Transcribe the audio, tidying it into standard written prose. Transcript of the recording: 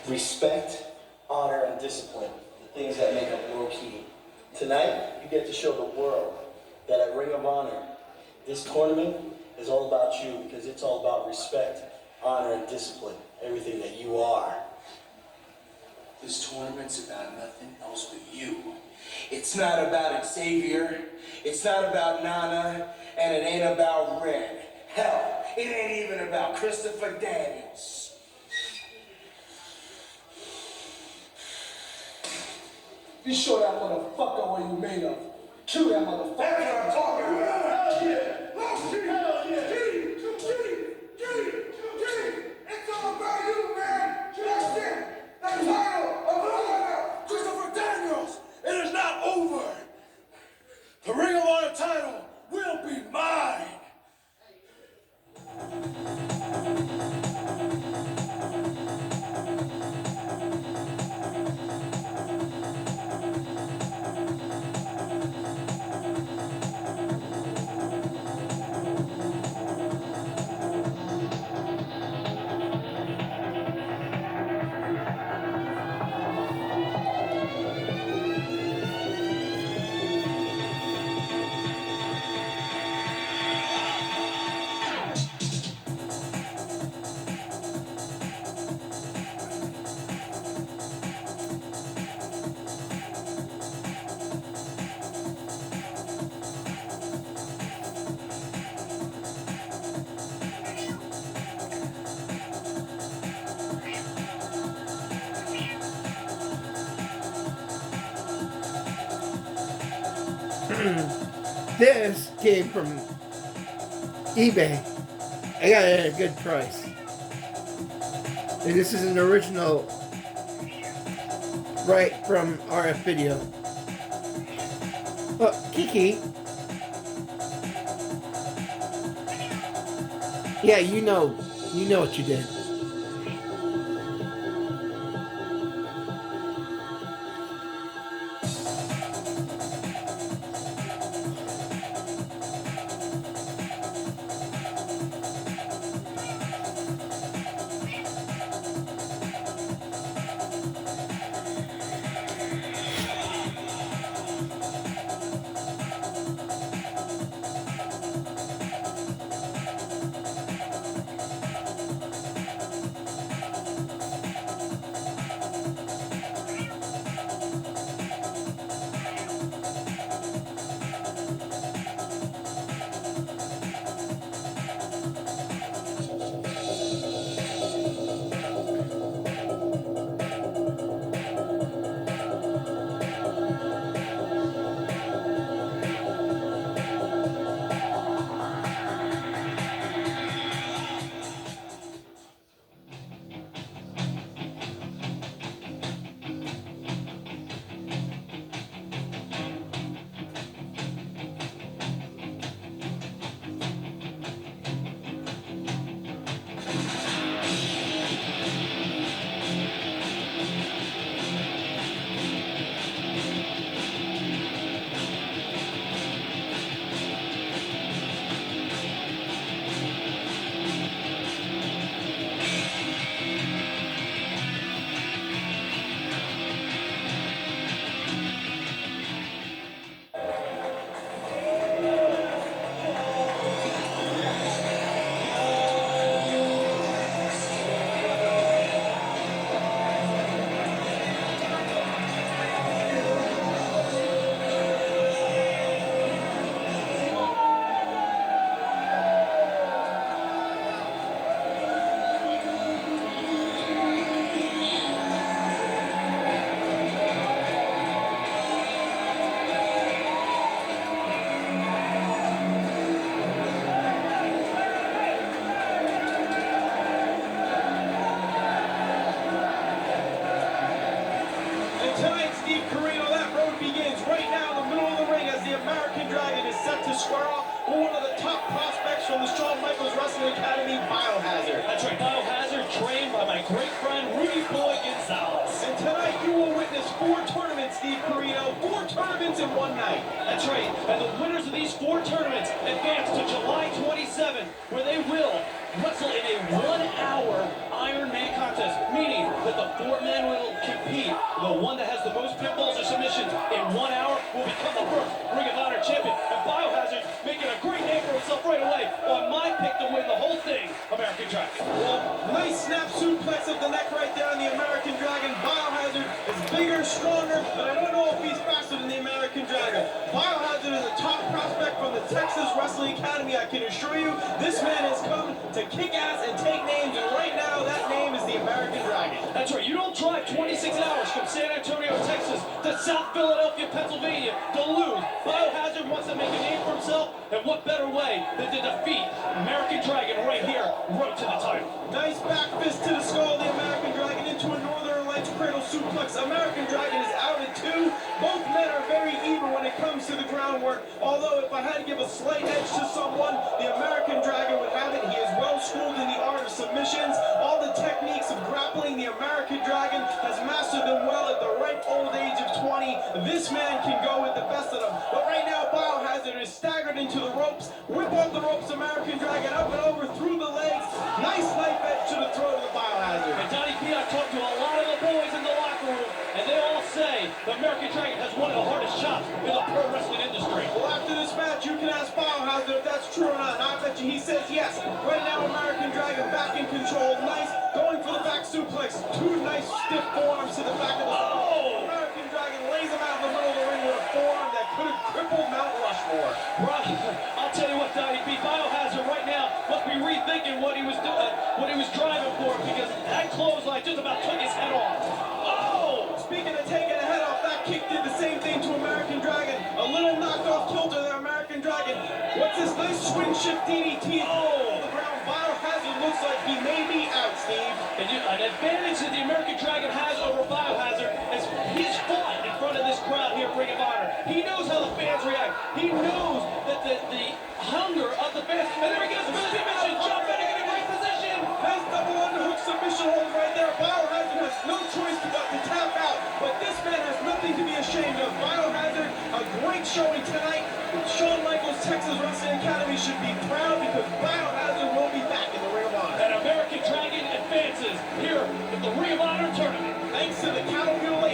Respect, honor, and discipline, the things that make a world key. Tonight, you get to show the world that at Ring of Honor, this tournament is all about you because it's all about respect, honor, and discipline, everything that you are. This tournament's about nothing else but you. It's not about Xavier, it's not about Nana, and it ain't about Red. Hell, it ain't even about Christopher Daniels. You show that motherfucker what you made of. Kill that motherfucker. That's what I'm talking about. Hell yeah. Hell yeah. It's all about you, man. That's it. The title of Honor, Christopher Daniels. It is not over. The Ring of Honor title will be mine. This came from eBay. I got it at a good price. And this is an original right from RF Video. Oh, Kiki. Yeah, you know what you did. That's right, Biohazard, trained by my great friend Rudy Boy Gonzalez. And tonight you will witness 4 tournaments, Steve Corino, 4 tournaments in one night. That's right, and the winners of these 4 tournaments advance to July 27, where they will wrestle in a 1-hour Iron Man contest, meaning that the 4 The one that has the most pinfalls or submissions in 1 hour will become the first Ring of Honor champion. And Biohazard making a great name for himself right away on my pick to win the whole thing, American Dragon. Well, nice snap suplex of the neck right there on the American Dragon. Biohazard is bigger, stronger, but I don't know if he's faster than the American Dragon. Biohazard is a top prospect from the Texas Wrestling Academy. I can assure you, this man has come to kick ass and take names, and right now that name is the American Dragon. That's right, you don't drive 26 hours from San Antonio, Texas to South Philadelphia, Pennsylvania to lose. Biohazard wants to make a name for himself, and what better way than to defeat American Dragon right here, right to the title. Nice back fist to the skull of the American Dragon into a Northern Lights cradle suplex. American Dragon is out at 2. Both men are very even when it comes to the groundwork. Although if I had to give a slight edge to someone, the American Dragon would have it. He is well schooled in the art of submissions. All the techniques of grappling, the American Dragon has mastered them well at the ripe old age of 20. This man can go with the best of them. But right now, Biohazard is staggered into the ropes. Whip off the ropes, American Dragon up and over through the legs. Nice knife edge to the throat of the Biohazard. And Donnie P, I talked to a lot of the boys in the locker room, and they all say the American Dragon has one of the hardest shots in the pro wrestling industry. Well, after this match, you can ask Biohazard if that's true or not. And I bet you he says yes. Right now, American Dragon back in control. Nice. Going for the back suplex. 2 nice stiff forearms to the back of the Oh! American Dragon lays him out in the middle of the ring with a forearm that could have crippled Mount Rushmore. Right. I'll tell you what, Donnie P, Biohazard right now must be rethinking what he was doing, what he was driving for, because that clothesline just about took his head off. Oh! Speaking of taking a head off, that kick did the same thing to American Dragon. A little knocked off kilter there, American Dragon. What's this nice swing shift DDT? Oh! The ground. Biohazard looks like he may be out, Steve. And an advantage that the American Dragon has over Biohazard is he's fought in front of this crowd here at Ring of Honor. He knows how the fans react. He knows that the hunger of the fans. And there he goes, submission, jumping in a great position. Nice double underhook submission hold right there. Biohazard has no choice but to tap out, but this man has nothing to be ashamed of. Biohazard, a great showing tonight. Shawn Michaels Texas Wrestling Academy should be proud because Biohazard will be back in the Ring of Honor. And American Dragon advances here at the Ring of Honor tournament. Thanks to the cattle mutilation